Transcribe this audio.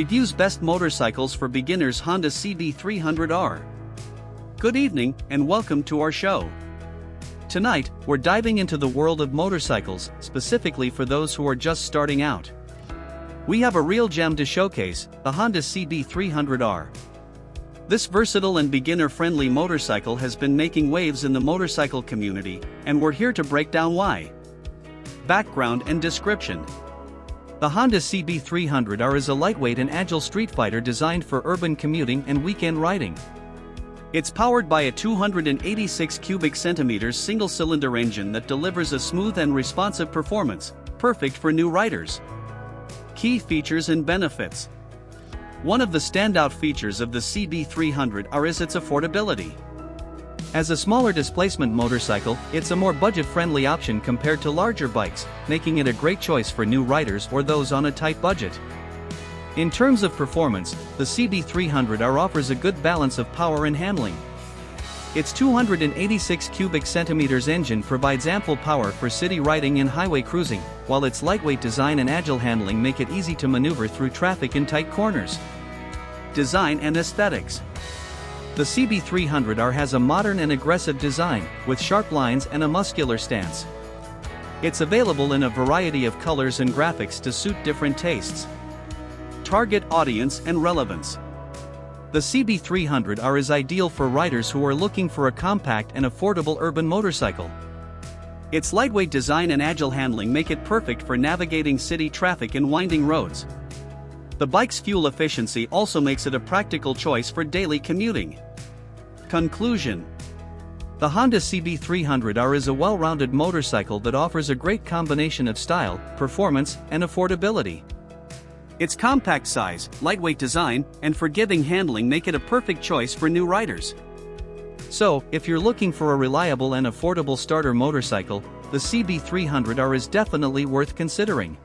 Reviews best motorcycles for beginners. Honda CB300R. Good evening, and welcome to our show. Tonight, we're diving into the world of motorcycles, specifically for those who are just starting out. We have a real gem to showcase, the Honda CB300R. This versatile and beginner-friendly motorcycle has been making waves in the motorcycle community, and we're here to break down why. Background and description. The Honda CB300R is a lightweight and agile street fighter designed for urban commuting and weekend riding. It's powered by a 286 cubic centimeters single-cylinder engine that delivers a smooth and responsive performance, perfect for new riders. Key features and benefits. One of the standout features of the CB300R is its affordability. As a smaller displacement motorcycle, it's a more budget-friendly option compared to larger bikes, making it a great choice for new riders or those on a tight budget. In terms of performance, the CB300R offers a good balance of power and handling. Its 286 cubic centimeters engine provides ample power for city riding and highway cruising, while its lightweight design and agile handling make it easy to maneuver through traffic in tight corners. Design and aesthetics. The CB300R has a modern and aggressive design, with sharp lines and a muscular stance. It's available in a variety of colors and graphics to suit different tastes. Target audience and relevance. The CB300R is ideal for riders who are looking for a compact and affordable urban motorcycle. Its lightweight design and agile handling make it perfect for navigating city traffic and winding roads. The bike's fuel efficiency also makes it a practical choice for daily commuting. Conclusion. The Honda CB300R is a well-rounded motorcycle that offers a great combination of style, performance, and affordability. Its compact size, lightweight design, and forgiving handling make it a perfect choice for new riders. So, if you're looking for a reliable and affordable starter motorcycle, the CB300R is definitely worth considering.